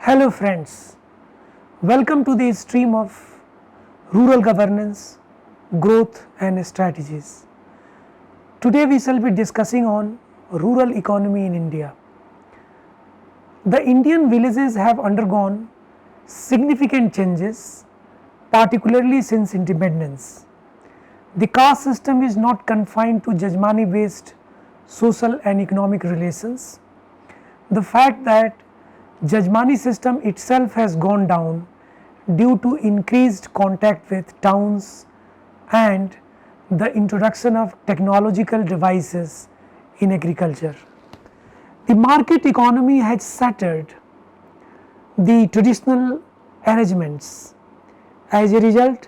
Hello friends, welcome to the stream of rural governance, growth and strategies. Today we shall be discussing on rural economy in India. The Indian villages have undergone significant changes, particularly since independence. The caste system is not confined to Jajmani based social and economic relations. The fact that Jajmani system itself has gone down due to increased contact with towns and the introduction of technological devices in agriculture. The market economy has shattered the traditional arrangements. As a result,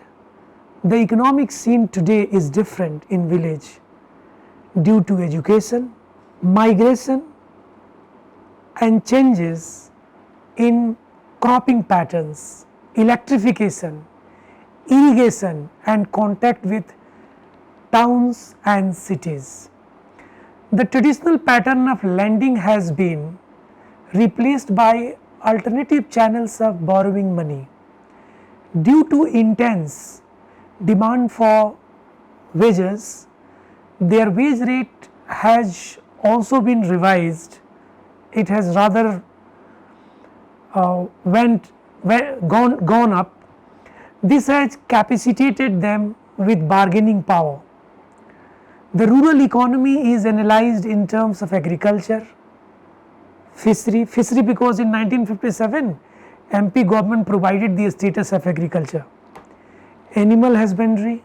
the economic scene today is different in village due to education, migration and changes in cropping patterns, electrification, irrigation and contact with towns and cities. The traditional pattern of lending has been replaced by alternative channels of borrowing money. Due to intense demand for wages, their wage rate has also been revised. It has rather gone up. This has capacitated them with bargaining power. The rural economy is analyzed in terms of agriculture, fishery because in 1957 MP government provided the status of agriculture, animal husbandry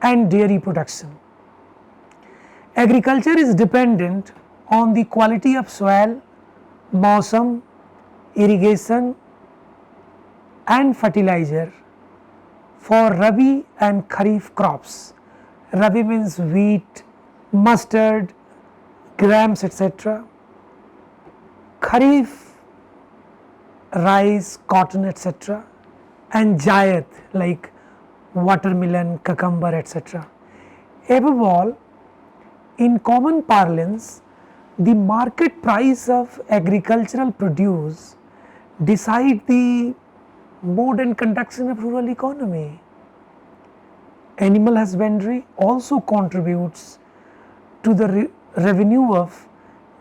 and dairy production. Agriculture is dependent on the quality of soil, mausam, irrigation and fertilizer for Rabi and Kharif crops. Rabi means wheat, mustard, grams etc. Kharif, rice, cotton etc. and Jayat like watermelon, cucumber etc. Above all, in common parlance, the market price of agricultural produce decide the mode and conduction of rural economy. Animal husbandry also contributes to the revenue of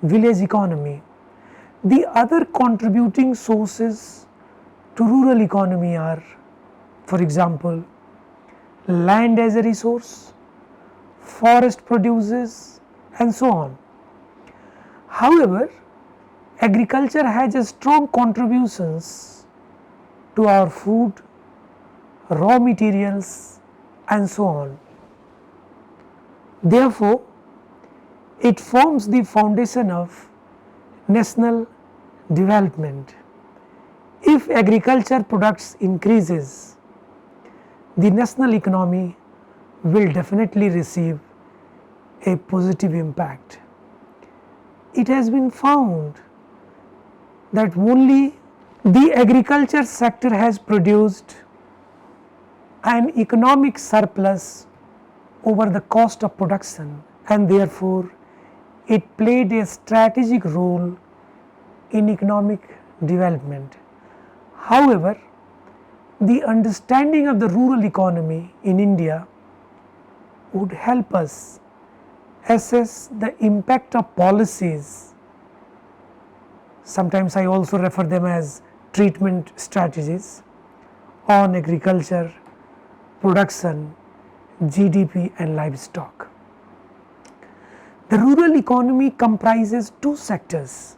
village economy. The other contributing sources to rural economy are, for example, land as a resource, forest produces and so on. However, agriculture has a strong contributions to our food, raw materials and so on. Therefore, it forms the foundation of national development. If agriculture products increases, the national economy will definitely receive a positive impact. It has been found that only the agriculture sector has produced an economic surplus over the cost of production and therefore it played a strategic role in economic development. However, the understanding of the rural economy in India would help us assess the impact of policies. Sometimes I also refer them as treatment strategies on agriculture, production, GDP and livestock. The rural economy comprises two sectors.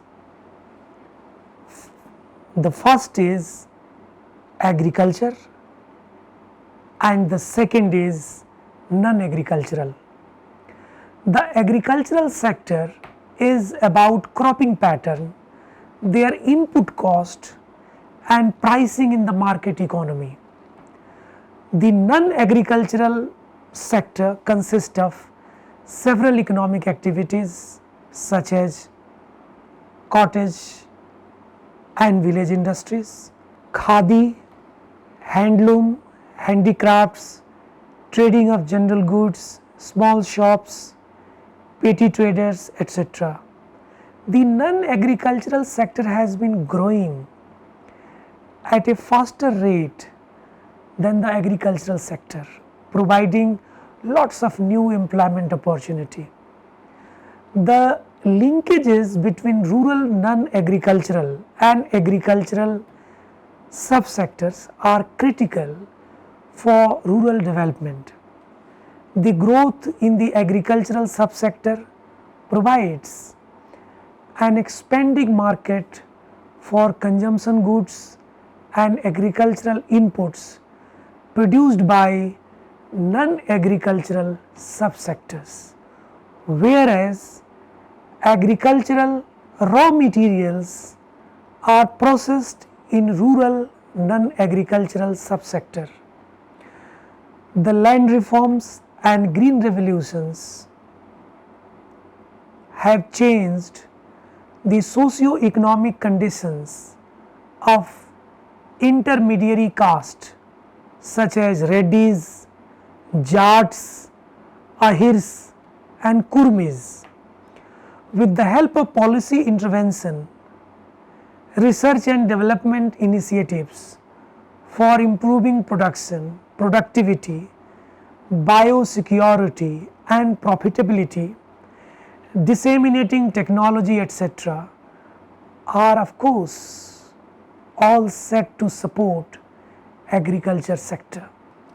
The first is agriculture and the second is non-agricultural. The agricultural sector is about cropping pattern, their input cost and pricing in the market economy. The non-agricultural sector consists of several economic activities such as cottage and village industries, khadi, handloom, handicrafts, trading of general goods, small shops, petty traders etc. The non-agricultural sector has been growing at a faster rate than the agricultural sector, providing lots of new employment opportunity. The linkages between rural non-agricultural and agricultural subsectors are critical for rural development. The growth in the agricultural subsector provides an expanding market for consumption goods and agricultural inputs produced by non-agricultural subsectors, whereas agricultural raw materials are processed in rural non-agricultural subsector. The land reforms and green revolutions have changed the socio-economic conditions of intermediary caste such as Reddys, Jats, Ahirs and Kurmis. With the help of policy intervention, research and development initiatives for improving production, productivity, biosecurity and profitability, disseminating technology etc. are of course all set to support agriculture sector.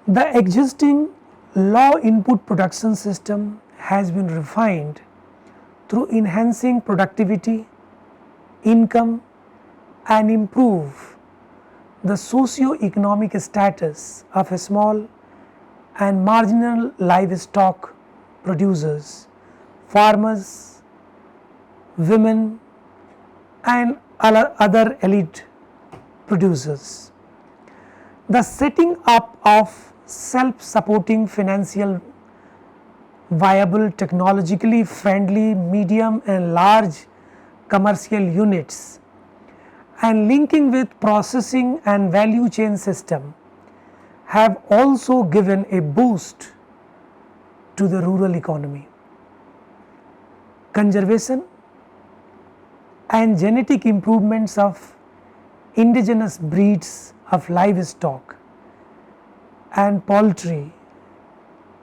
The existing low input production system has been refined through enhancing productivity, income and improve the socio-economic status of a small and marginal livestock producers, farmers, women and other elite producers. The setting up of self-supporting financial viable technologically friendly medium and large commercial units and linking with processing and value chain system have also given a boost to the rural economy. Conservation and genetic improvements of indigenous breeds of livestock and poultry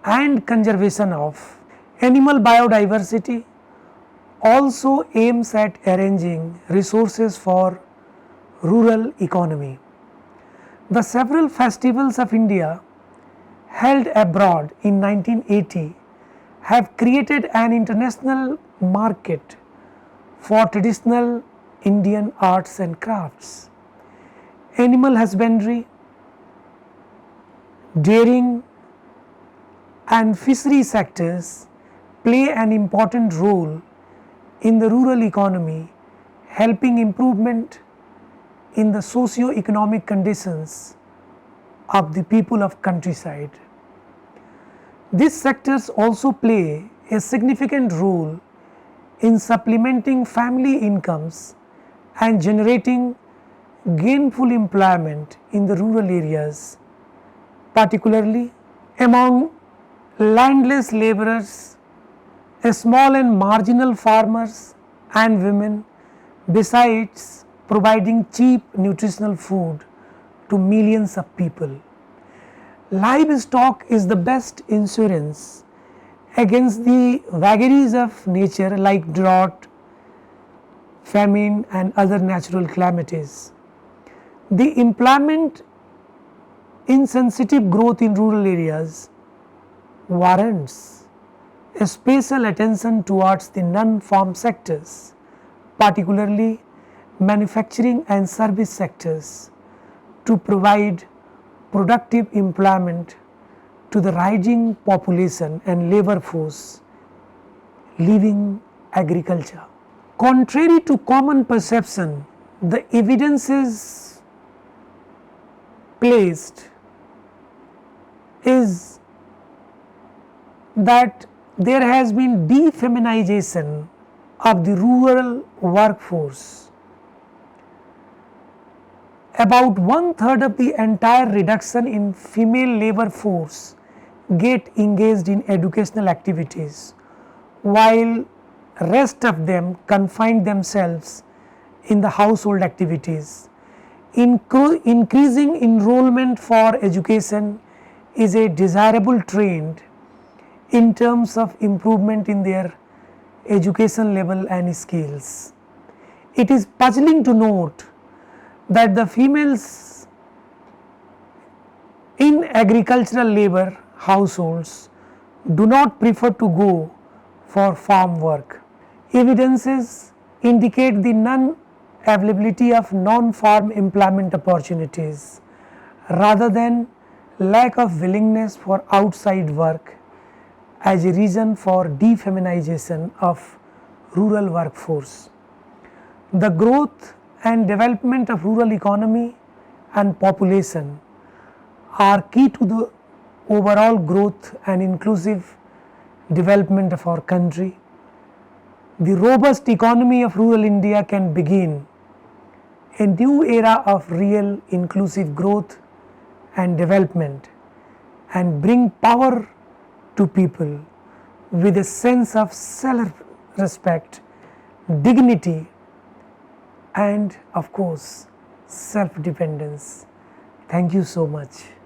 and conservation of animal biodiversity also aims at arranging resources for rural economy. The several festivals of India held abroad in 1980 have created an international market for traditional Indian arts and crafts. Animal husbandry, dairying and fishery sectors play an important role in the rural economy, helping improvement in the socio-economic conditions of the people of countryside. These sectors also play a significant role in supplementing family incomes and generating gainful employment in the rural areas, particularly among landless laborers, small and marginal farmers and women, besides providing cheap nutritional food to millions of people. Livestock is the best insurance against the vagaries of nature like drought, famine and other natural calamities. The employment insensitive growth in rural areas warrants a special attention towards the non-farm sectors, particularly manufacturing and service sectors, to provide productive employment to the rising population and labor force leaving agriculture. Contrary to common perception, the evidences placed is that there has been defeminization of the rural workforce. About 1/3 of the entire reduction in female labor force get engaged in educational activities, while rest of them confine themselves in the household activities. Increasing enrollment for education is a desirable trend in terms of improvement in their education level and skills. It is puzzling to note that the females in agricultural labor households do not prefer to go for farm work. Evidences indicate the non-availability of non-farm employment opportunities rather than lack of willingness for outside work as a reason for defeminization of rural workforce. The growth and development of rural economy and population are key to the overall growth and inclusive development of our country. The robust economy of rural India can begin a new era of real inclusive growth and development and bring power to people with a sense of self-respect, dignity, and of course self-dependence. Thank you so much.